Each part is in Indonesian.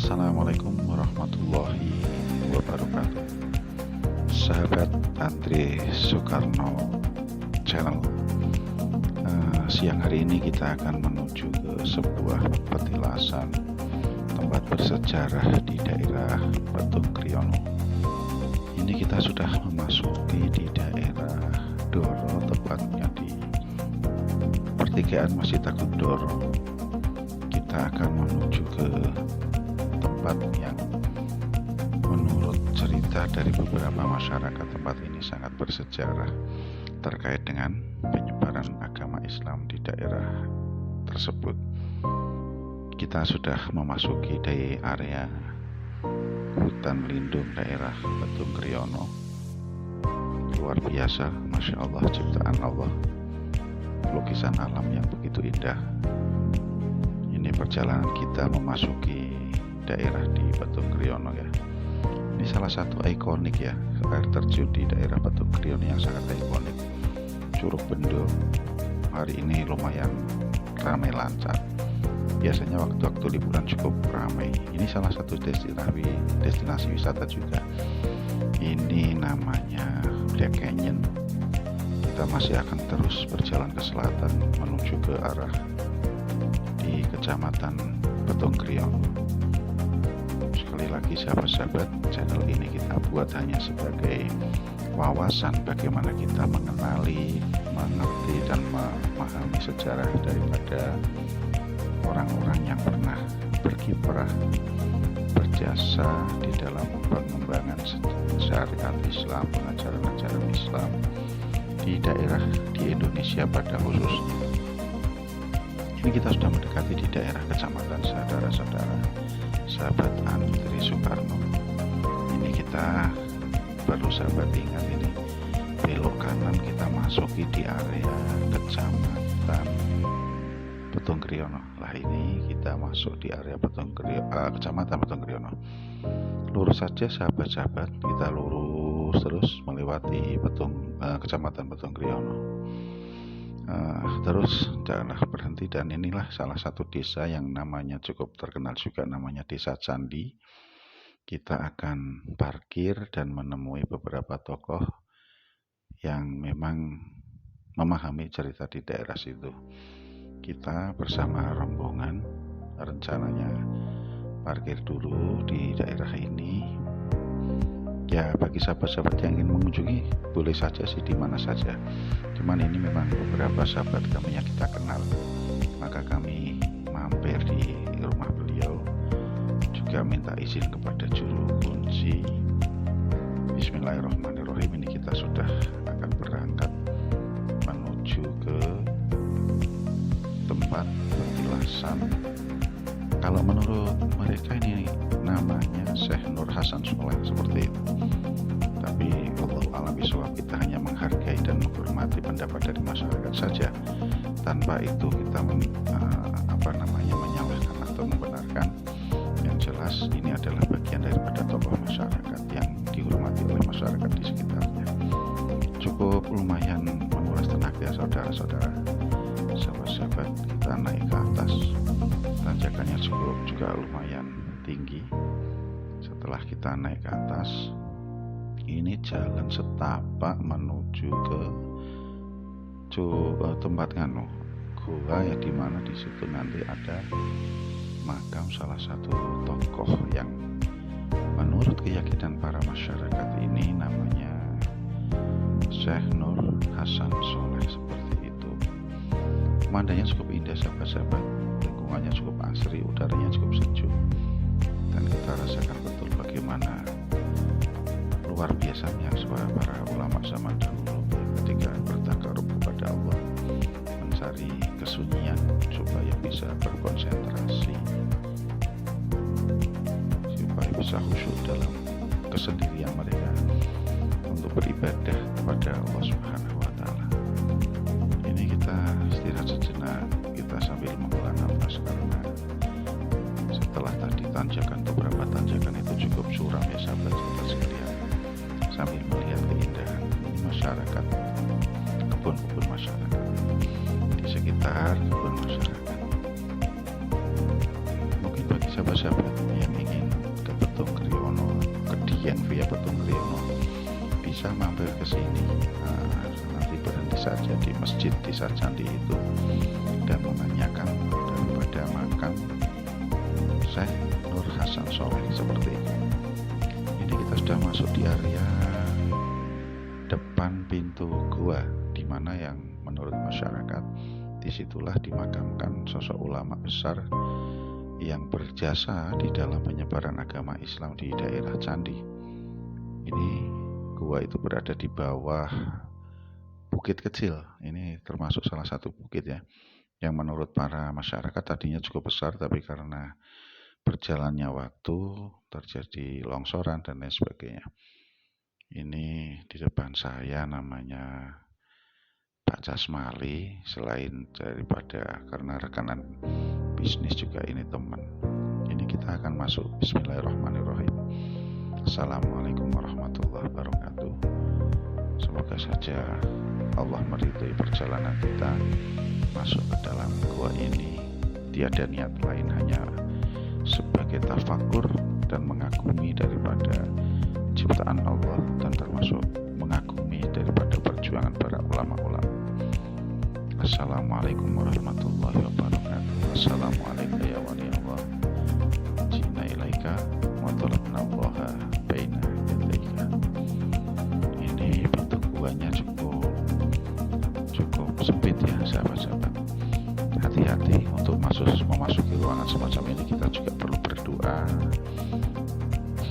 Assalamualaikum warahmatullahi wabarakatuh. Sahabat Andre Soekarno Channel. Siang hari ini kita akan menuju ke sebuah petilasan tempat bersejarah di daerah Petung Kriono. Ini kita sudah memasuki di daerah Doro, tepatnya di pertigaan Masjid Agung Doro. Kita akan menuju ke tempat yang menurut cerita dari beberapa masyarakat tempat ini sangat bersejarah terkait dengan penyebaran agama Islam di daerah tersebut. Kita sudah memasuki dari area hutan lindung daerah Petung Kriono. Luar biasa, Masya Allah, ciptaan Allah, lukisan alam yang begitu indah. Ini perjalanan kita memasuki daerah di Petung Kriono ya. Ini salah satu ikonik ya, air terjun di daerah Petung Kriono yang sangat ikonik. Curug Bendo hari ini lumayan ramai lancar. Biasanya waktu-waktu liburan cukup ramai. Ini salah satu destinasi wisata juga. Ini namanya Black Canyon. Kita masih akan terus berjalan ke selatan menuju ke arah di Kecamatan Petung Kriono. Sekali lagi sahabat-sahabat, channel ini kita buat hanya sebagai wawasan bagaimana kita mengenali, mengerti dan memahami sejarah daripada orang-orang yang pernah berkiprah, berjasa di dalam pengembangan syariat Islam, pengajaran-ajaran Islam di daerah di Indonesia pada khususnya. Ini kita sudah mendekati di daerah kecamatan, saudara-saudara, sahabat Andre Soekarno. Ini kita perlu sahabat ingat, ini belok kanan kita masuki di area kecamatan Petung Kriono. Lah ini kita masuk di area kecamatan Petung Kriono. Lurus saja sahabat-sahabat, kita lurus terus melewati kecamatan Petung Kriono. Terus janganlah berhenti, dan inilah salah satu desa yang namanya cukup terkenal juga, namanya Desa Candi. Kita akan parkir dan menemui beberapa tokoh yang memang memahami cerita di daerah situ. Kita bersama rombongan rencananya parkir dulu di daerah ini. Ya, bagi sahabat-sahabat yang ingin mengunjungi boleh saja sih, di mana saja. Cuman ini memang beberapa sahabat kami yang kita kenal, maka kami mampir di rumah beliau, juga minta izin kepada juru kunci. Bismillahirrahmanirrahim. Ini kita sudah akan berangkat menuju ke tempat petilasan. Kalau menurut mereka ini namanya Syekh Nur Hasan Soleh, seperti itu. Tapi wallahu a'lam bishawab, kita hanya menghargai dan menghormati pendapat dari masyarakat saja. Tanpa itu kita menyalahkan atau membenarkan. Yang jelas ini adalah bagian daripada tokoh masyarakat yang dihormati oleh masyarakat di sekitarnya. Cukup lumayan menguras tenaga saudara-saudara, sahabat-sahabat. Kita naik ke atas, tanjakannya cukup juga lumayan tinggi. Setelah kita naik ke atas, ini jalan setapak menuju ke tempat gua, ya, dimana di situ nanti ada makam salah satu tokoh yang menurut keyakinan para masyarakat ini namanya Syekh Nur Hasan Soleh, seperti itu. Pemandangannya cukup indah sahabat-sahabat, lingkungannya cukup asri, udaranya cukup sejuk, dan kita rasakan betul bagaimana luar biasanya suara para ulama zaman dahulu ketika bertakarub kepada Allah, mencari kesunyian supaya bisa berkonsentrasi, supaya bisa khusyuk dalam kesendirian mereka untuk beribadah kepada Allah Subhanahu wa Ta'ala. Ini kita istirahat sejenak, kita sambil menghela nafas, karena setelah tadi beberapa tanjakan itu cukup curam ya sahabat-sahabat sekalian. Sambil melihat keindahan masyarakat, kebun-kebun masyarakat di sekitar kebun masyarakat. Mungkin bagi sahabat-sahabat yang ingin Dieng via Petung Kriono bisa mampir ke sini. Nanti berhenti saja di masjid di Sarjandi itu dan menanyakan daripada makam Syekh Nur Hasan Soleh seperti itu. Ini kita sudah masuk di area depan pintu gua, di mana yang menurut masyarakat disitulah dimakamkan sosok ulama besar yang berjasa di dalam penyebaran agama Islam di daerah Candi. Ini gua itu berada di bawah bukit kecil. Ini termasuk salah satu bukit ya, yang menurut para masyarakat tadinya cukup besar, tapi karena berjalannya waktu terjadi longsoran dan lain sebagainya. Ini di depan saya namanya Pak Casmali, selain daripada karena rekanan bisnis juga ini teman. Ini kita akan masuk. Bismillahirrahmanirrahim. Assalamualaikum warahmatullahi wabarakatuh. Semoga saja Allah meridhai perjalanan kita masuk ke dalam gua ini. Tiada niat lain hanya sebagai tafakur dan mengagumi daripada ciptaan Allah, dan termasuk mengagumi daripada perjuangan para ulama-ulama. Assalamualaikum warahmatullahi wabarakatuh. Assalamualaikum ya wali Allah. Jina ilaika wa talabna allaha baina yadaika. Ini pintu guanya cukup sempit ya sahabat-sahabat. Hati-hati untuk memasuki ruangan semacam ini. Kita juga perlu berdoa.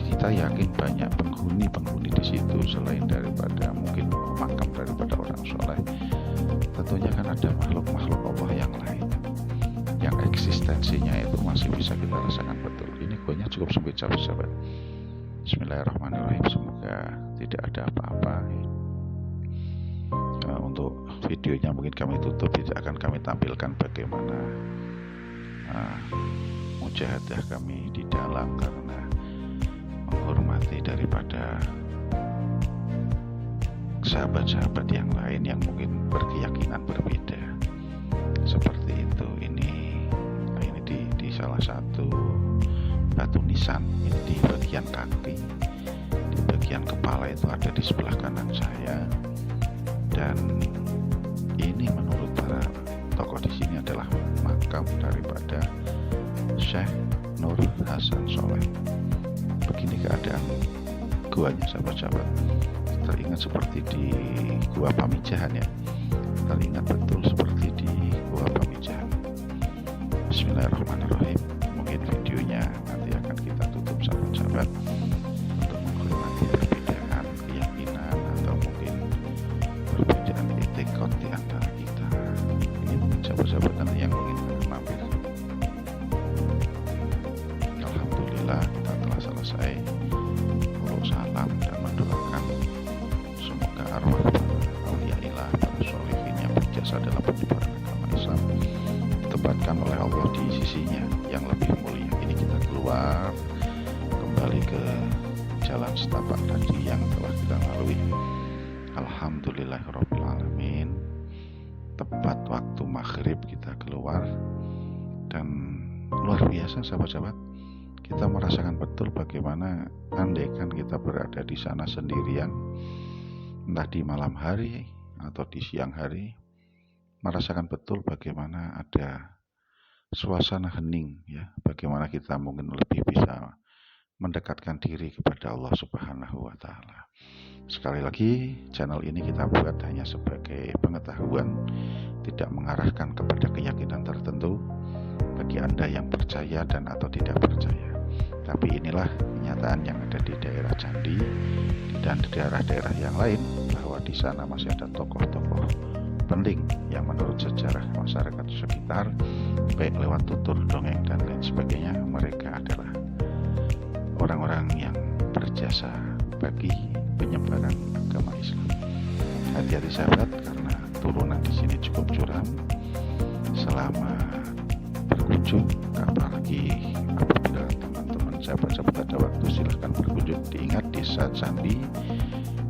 Kita yakin banyak penghuni di situ selain daripada mungkin makam daripada orang soleh. Tentunya kan ada makhluk-makhluk Allah yang lain yang eksistensinya itu masih bisa kita rasakan betul. Ini guanya cukup sempit sahabat. Bismillahirrahmanirrahim. Semoga tidak ada apa-apa. Untuk videonya mungkin kami tutup, tidak akan kami tampilkan bagaimana mujahadah kami di dalam, karena menghormati daripada sahabat-sahabat yang lain yang mungkin berkeyakinan berbeda seperti itu. Ini di salah satu batu nisan, ini di bagian kaki, di bagian kepala itu ada di sebelah kanan saya. Dan ini menurut para tokoh di sini adalah makam daripada Syekh Nur Hasan Soleh. Begini keadaan guanya sahabat-sahabat. Teringat seperti di Gua Pamijahan ya. Teringat betul seperti di Gua Pamijahan. Bismillahirrahmanirrahim. Mungkin videonya nanti akan kita tutup sahabat-sahabat untuk menghormati perbedaan keyakinan atau mungkin perbedaan etikot di antara kita. Ini mungkin sahabat-sahabat nanti yang mungkin mampir. Alhamdulillah kita telah selesai uluk salam dan mendoakan semoga arwah para auliyaillah, para sholihin yang berjasa dalam penyebaran agama Islam ditempatkan oleh Allah di sisinya yang lebih mulia. Ini kita keluar kembali ke jalan setapak tadi yang telah kita lalui. Alhamdulillahirabbil alamin. Tepat waktu maghrib kita keluar, dan luar biasa sahabat-sahabat. Kita merasakan betul bagaimana andaikan kita berada di sana sendirian, entah di malam hari atau di siang hari, merasakan betul bagaimana ada suasana hening ya, bagaimana kita mungkin lebih bisa mendekatkan diri kepada Allah Subhanahu wa Ta'ala. Sekali lagi, channel ini kita buat hanya sebagai pengetahuan, tidak mengarahkan kepada keyakinan tertentu bagi Anda yang percaya dan atau tidak percaya. Tapi inilah kenyataan yang ada di daerah Candi dan di daerah-daerah yang lain, bahwa di sana masih ada tokoh-tokoh penting yang menurut sejarah masyarakat sekitar, baik lewat tutur, dongeng, dan lain sebagainya, mereka adalah orang-orang yang berjasa bagi penyebaran agama Islam. Hati-hati sahabat, karena turunan di sini cukup curam. Selamat berkunjung, apalagi apabila teman-teman sahabat-sahabat ada waktu, silahkan berkunjung. Diingat desa Candi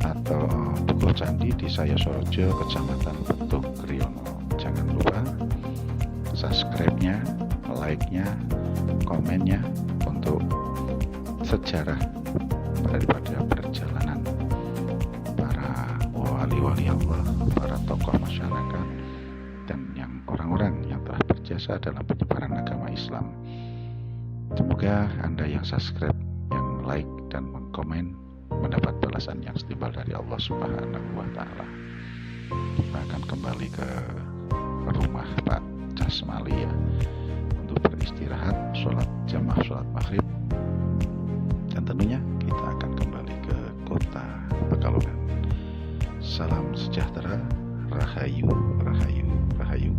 atau Dukuh Candi, Desa Yosorojo, Kecamatan Petung Kriono. Jangan lupa subscribe-nya, like-nya, komennya untuk sejarah daripada perjalanan para wali-wali Allah, para tokoh masyarakat, dan yang orang-orang yang telah berjasa dalam penyebaran agama Islam. Semoga Anda yang subscribe, yang like, dan mengkomen mendapat balasan yang setimpal dari Allah Subhanahu wa Ta'ala. Kita akan kembali ke rumah Pak Casmali ya, untuk beristirahat, sholat jamaah sholat maghrib, dan tentunya kita akan kembali ke kota Pekalongan. Salam sejahtera, rahayu, rahayu, rahayu.